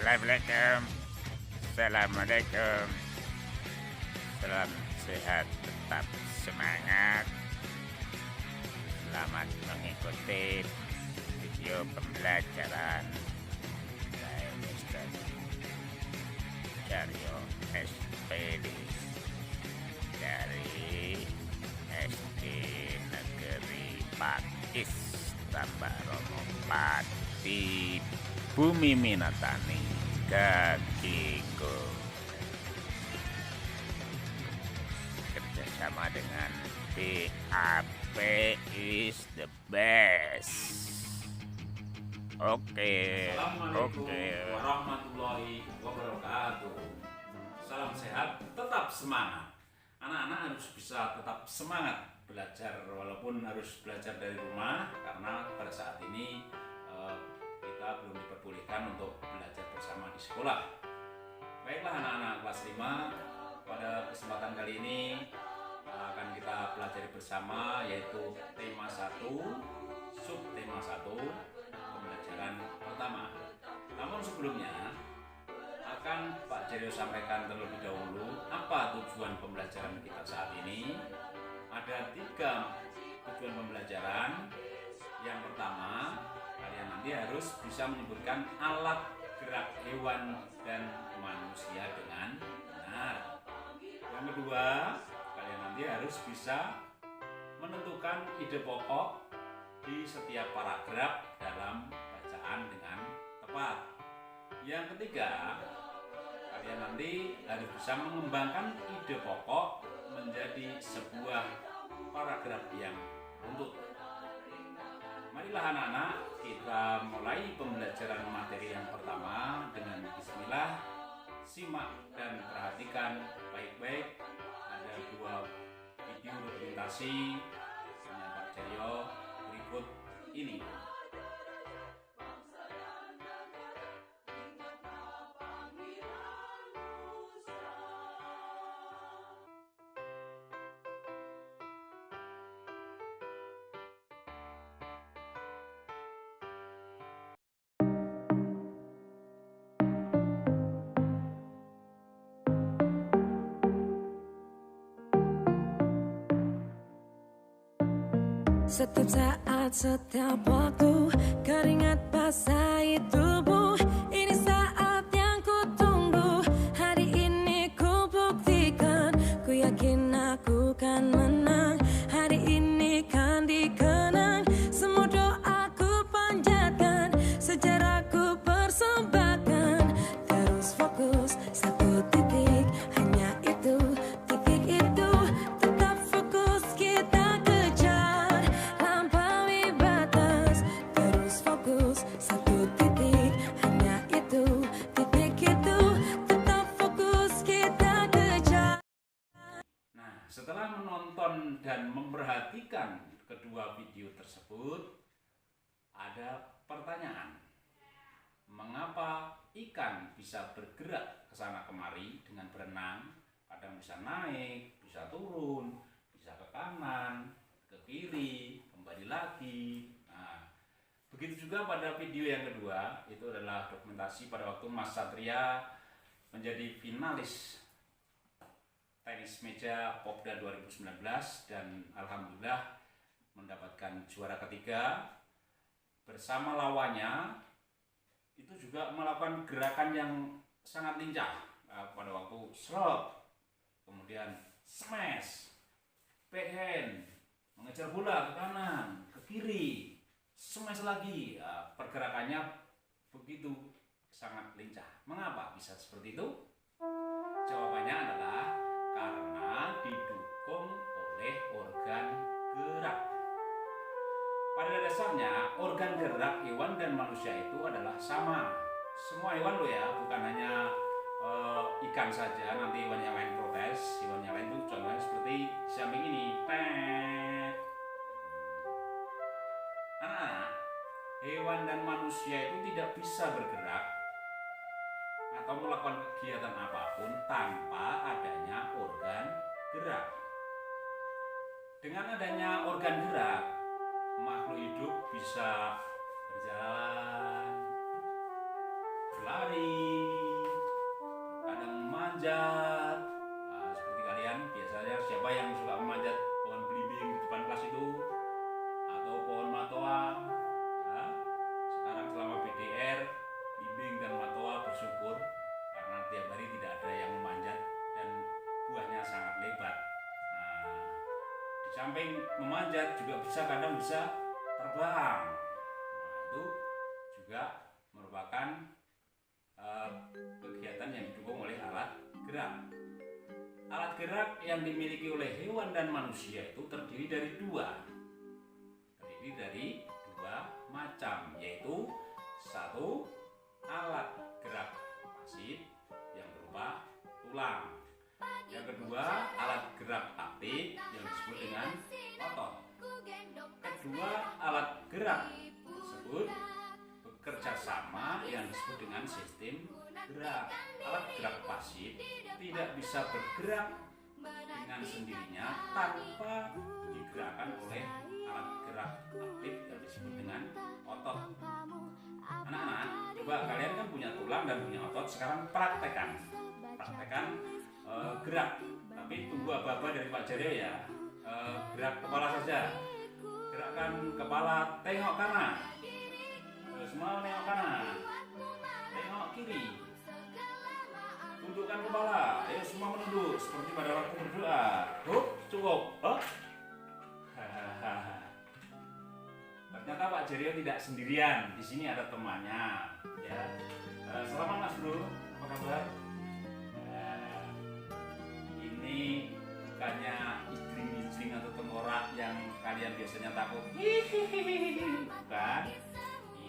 Assalamualaikum. Assalamualaikum. Salam sehat, tetap semangat. Selamat mengikuti video pembelajaran saya Mister Jaryo SPD dari SD Negeri Pakis Tambak Romo Pati Bumi Minatani Kakiko, kerjasama dengan BAP is the best. Assalamualaikum warahmatullahi wabarakatuh. Salam sehat, tetap semangat. Anak-anak harus bisa tetap semangat belajar walaupun harus belajar dari rumah, karena pada saat ini kita belum diperbolehkan untuk belajar bersama di sekolah. Baiklah anak-anak kelas 5, pada kesempatan kali ini akan kita pelajari bersama, yaitu tema 1, subtema 1, pembelajaran pertama. Namun sebelumnya akan Pak Jaryo sampaikan terlebih dahulu apa tujuan pembelajaran kita saat ini. Ada 3 tujuan pembelajaran. Yang pertama, kalian nanti harus bisa menyebutkan alat gerak hewan dan manusia dengan benar. Yang kedua, kalian nanti harus bisa menentukan ide pokok di setiap paragraf dalam bacaan dengan tepat. Yang ketiga, kalian nanti harus bisa mengembangkan ide pokok menjadi sebuah paragraf yang runtut. Marilah anak-anak, kita mulai pembelajaran materi yang pertama dengan bismillah. Simak dan perhatikan baik-baik. Ada 2 video dokumentasi dengan Pak Jaryo berikut ini. Setiap saat, setiap waktu, keringat basahi tubuh. Ini saat yang ku tunggu. Hari ini ku buktikan. Ku yakin aku kan menang. Hari ini kan dikenang. Semua doaku panjatkan, sejarahku persembahkan. Terus fokus, satu titik, hanya itu, titik itu. Tetap fokus, kita kejar. Lampaui batas, terus fokus, satu titik, hanya itu, titik itu. Tetap fokus, kita kejar. Nah, setelah menonton dan memperhatikan kedua video tersebut, ada pertanyaan. Mengapa ikan bisa bergerak ke sana kemari dengan berenang? Kadang bisa naik, bisa turun, bisa ke kanan, ke kiri, kembali lagi. Nah, begitu juga pada video yang kedua, itu adalah dokumentasi pada waktu Mas Satria menjadi finalis tenis meja Popda 2019 dan alhamdulillah mendapatkan juara ketiga. Bersama lawannya itu juga melakukan gerakan yang sangat lincah. Pada waktu serve, kemudian smash, backhand, mengejar bola ke kanan, ke kiri, smash lagi. Pergerakannya begitu sangat lincah. Mengapa bisa seperti itu? Jawabannya adalah karena didukung oleh organ gerak. Pada dasarnya, organ gerak hewan dan manusia itu adalah sama. Semua hewan loh ya, bukan hanya ikan saja. Nanti hewan yang lain protes. Hewan yang lain itu contohnya seperti samping ini. Pet. Anak-anak, hewan dan manusia itu tidak bisa bergerak atau melakukan kegiatan apapun tanpa adanya organ gerak. Dengan adanya organ gerak, makhluk hidup bisa berjalan, berlari, memanjat. Nah, seperti kalian biasanya siapa yang suka memanjat pohon belimbing di depan kelas itu atau pohon matoa. Nah, sekarang selama BDR, belimbing dan matoa bersyukur karena tiap hari tidak ada yang memanjat dan buahnya sangat lebat. Nah, di samping memanjat juga kadang bisa terbang. Nah, itu juga merupakan kegiatan yang didukung oleh alat gerak. Alat gerak yang dimiliki oleh hewan dan manusia itu terdiri dari dua macam, yaitu satu, alat gerak pasif yang berupa tulang. Yang kedua, alat gerak aktif yang disebut dengan otot. Kedua alat gerak tersebut bekerja sama yang disebut dengan sistem gerak. Alat gerak pasif tidak bisa bergerak dengan sendirinya tanpa digerakkan oleh alat gerak aktif yang disebut dengan otot. Anak-anak, coba kalian kan punya tulang dan punya otot, sekarang praktekkan gerak. Tapi tunggu aba-aba dari Pak Jaryo ya. Gerak kepala saja. Gerakan kepala, tengok kanan. Semua tengok kanan. Tengok kiri. Tundukkan kepala. Ayo semua menunduk seperti pada waktu berdoa. Cukup. Ternyata Pak Jaryo tidak sendirian. Di sini ada temannya. Ya. Selamat Mas Bro. Apa kabar? Ini bukannya ijling-ijling atau tengkorak yang kalian biasanya takut. Bukan.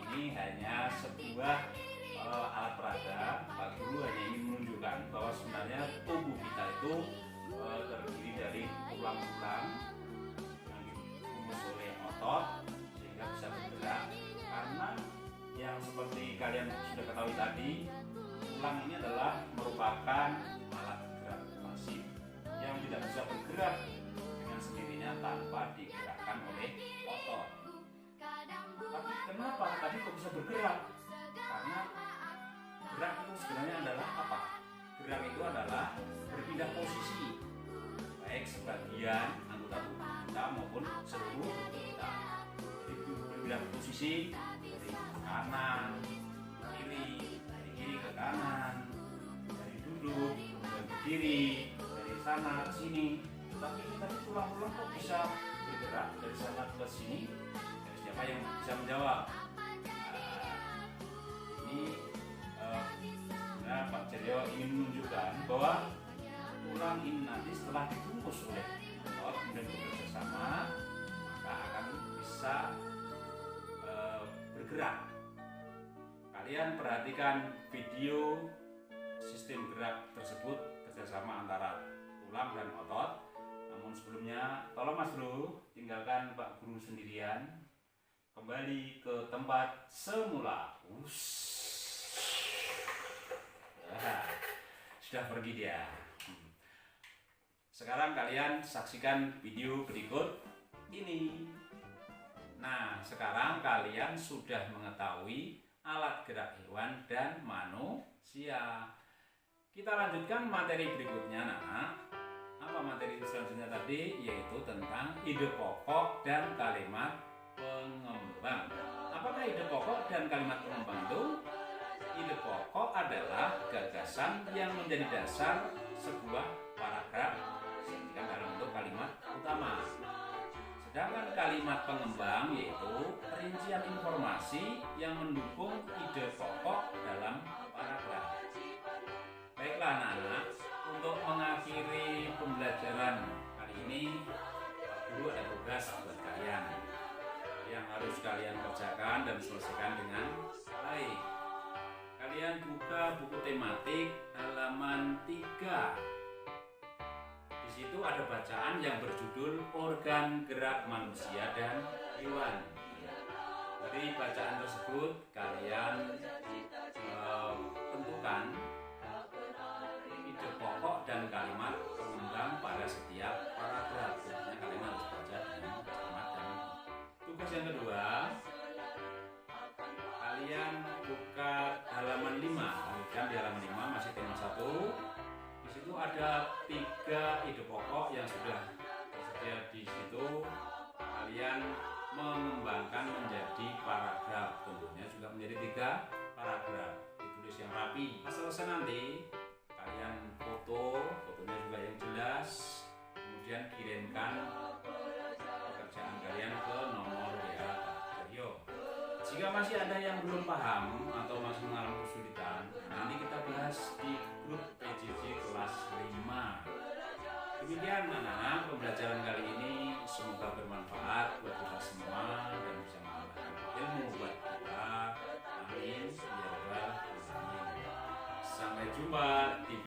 Ini hanya sebuah alat peraga. Pak Guru hanya ingin menunjukkan bahwa sebenarnya tubuh kita itu terdiri dari tulang-tulang yang dibungkus oleh otot sehingga bisa bergerak. Karena yang seperti kalian sudah ketahui tadi, tulang ini adalah merupakan alat gerak pasif yang tidak bisa bergerak dengan sendirinya tanpa digerakkan oleh otot. Tapi kenapa tadi kok bisa bergerak? Karena gerak itu sebenarnya adalah apa? Gerak itu adalah berpindah posisi, baik sebagian anggota tubuh kita maupun seluruh tubuh kita. Itu berpindah posisi dari kanan ke kiri, dari kiri ke kanan, dari duduk kemudian berdiri, dari sana ke sini. Tapi tadi tulang-tulang kok bisa bergerak dari sana ke sini? Siapa yang bisa menjawab? Ini Pak Jaryo ingin menunjukkan bahwa tulang ini nanti setelah dibungkus oleh otot kemudian bekerja sama, maka akan bisa bergerak. Kalian perhatikan video sistem gerak tersebut kerjasama antara tulang dan otot. Namun sebelumnya, tolong Mas Bro, tinggalkan Pak Guru sendirian. Kembali ke tempat semula. Sudah pergi dia. Sekarang kalian saksikan video berikut ini. Nah, sekarang kalian sudah mengetahui alat gerak hewan dan manusia. Kita lanjutkan materi berikutnya, Nana. Apa materi selanjutnya tadi? Yaitu tentang ide pokok dan kalimat pengembang. Apakah ide pokok dan kalimat pengembang itu? Ide pokok adalah gagasan yang menjadi dasar sebuah paragraf disajikan dalam bentuk kalimat utama. Sedangkan kalimat pengembang yaitu perincian informasi yang mendukung ide pokok dalam paragraf. Baiklah anak-anak, untuk mengakhiri pembelajaran kali ini, Pak Guru ada tugas buat kalian yang harus kalian kerjakan dan selesaikan dengan baik. Kalian buka buku tematik halaman 3. Di situ ada bacaan yang berjudul organ gerak manusia dan hewan. Dari bacaan tersebut kalian tentukan ide pokok dan kalimat pengembang pada setiap paragraf. Tentunya kalian harus baca dengan cermat dan tugas yang kedua, kalian buka halaman 5. Kemudian di halaman 5 masih tema 1. ada 3 ide pokok yang sudah tersedia di situ. Kalian mengembangkan menjadi paragraf, tentunya juga menjadi 3 paragraf, ditulis yang rapi. Selesai nanti kalian fotonya juga yang jelas, kemudian kirimkan pekerjaan kalian ke nomor WA Pak Cahyo. Jika masih ada yang belum paham atau masih mengalami kesulitan, nanti kita bahas di grup PJJ kelas 5. Demikian anak-anak, pembelajaran kali ini semoga bermanfaat buat kita semua dan bisa menambahkan ilmu buat kita. Amin ya rabbal alamin. Sampai jumpa di